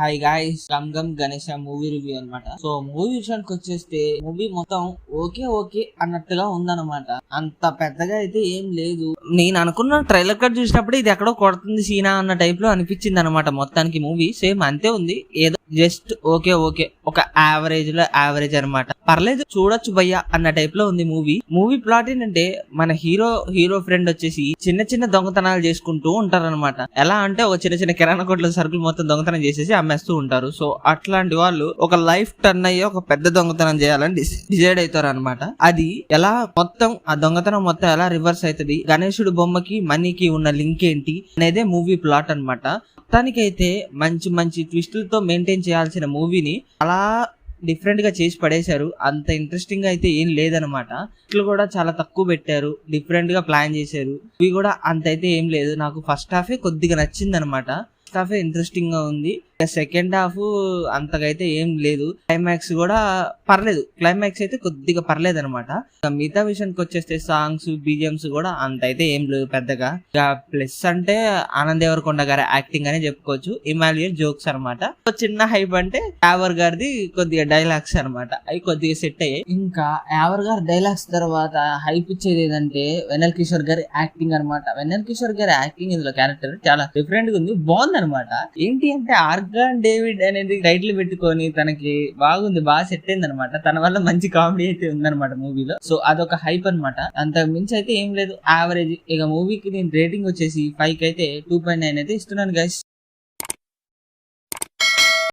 Hi guys, Gam Gam Ganesha movie review అన్నమాట. So movie విషయానికి వచ్చేస్తే మూవీ మొత్తం ఓకే ఓకే అన్నట్టుగా ఉందన్నమాట. అంత పెద్దగా అయితే ఏం లేదు. నేను అనుకున్న ట్రైలర్ కట్ చూసినప్పుడు ఇది ఎక్కడో కొడుతుంది సీనా అన్న టైప్ లో అనిపించింది అనమాట. మొత్తానికి మూవీ సేమ్ అంతే ఉంది. ఏదో జస్ట్ ఓకే ఓకే ఒక యావరేజ్ లో యావరేజ్ అనమాట. పర్లేదు చూడొచ్చు భయ్యా అన్న టైప్ లో ఉంది మూవీ ప్లాట్ ఏంటంటే మన హీరో ఫ్రెండ్ వచ్చేసి చిన్న చిన్న దొంగతనాలు చేసుకుంటూ ఉంటారనమాట. ఎలా అంటే ఒక చిన్న చిన్న కిరాణా కొట్ల సరుకులు మొత్తం దొంగతనం చేసేసి అమ్మేస్తూ ఉంటారు. సో అట్లాంటి వాళ్ళు ఒక లైఫ్ టర్న్ అయ్యి ఒక పెద్ద దొంగతనం చేయాలని డిసైడ్ అవుతారు అనమాట. అది ఎలా మొత్తం ఆ దొంగతనం మొత్తం ఎలా రివర్స్ అవుతుంది, గణేశుడు బొమ్మకి మనీకి ఉన్న లింక్ ఏంటి అనేదే మూవీ ప్లాట్ అనమాట. మొత్తానికైతే మంచి మంచి ట్విస్టులతో మెయింటైన్ చేయాల్సిన మూవీని అలా డిఫరెంట్ గా చేసి పడేశారు. అంత ఇంట్రెస్టింగ్ గా అయితే ఏం లేదనమాట. ఇట్లు కూడా చాలా తక్కువ పెట్టారు, డిఫరెంట్ గా ప్లాన్ చేశారు. ఇవి కూడా అంత అయితే ఏం లేదు. నాకు ఫస్ట్ హాఫే కొద్దిగా నచ్చింది అనమాట. ఫస్ట్ హాఫే ఇంట్రెస్టింగ్ గా ఉంది. సెకండ్ హాఫ్ అంతకైతే ఏం లేదు. క్లైమాక్స్ కూడా పర్లేదు, క్లైమాక్స్ అయితే కొద్దిగా పర్లేదు అనమాట. మిగతా విషయానికి వచ్చేస్తే సాంగ్స్ బీజిఎమ్స్ కూడా అంత అయితే ఏం లేదు పెద్దగా. ఇక ప్లస్ అంటే ఆనంద్ దేవరకొండ గారి యాక్టింగ్ అనే చెప్పుకోవచ్చు. ఇమాన్యుయల్ జోక్స్ అనమాట. చిన్న హైప్ అంటే యావర్ గారిది కొద్దిగా డైలాగ్స్ అనమాట, అవి కొద్దిగా సెట్ అయ్యాయి. ఇంకా యావర్ గారి డైలాగ్స్ తర్వాత హైప్ ఇచ్చేది ఏదంటే వెన్నెల కిషోర్ గారి యాక్టింగ్ అనమాట. వెన్నెల కిషోర్ గారి యాక్టింగ్ ఇందులో క్యారెక్టర్ చాలా డిఫరెంట్ గా ఉంది, బాగుంది అనమాట. ఏంటి అంటే ఆర్గాన్ డేవిడ్ అనేది టైటిల్ పెట్టుకొని తనకి బాగుంది, బాగా సెట్ అయింది అనమాట. తన వల్ల మంచి కామెడీ అయితే ఉందన్నమాట మూవీలో. సో అదొక హైప్ అనమాట. అంత మించి అయితే ఏం లేదు, యావరేజ్. ఇక మూవీకి నేను రేటింగ్ వచ్చేసి 5 కి అయితే 2.9 అయితే ఇస్తున్నాను గైస్.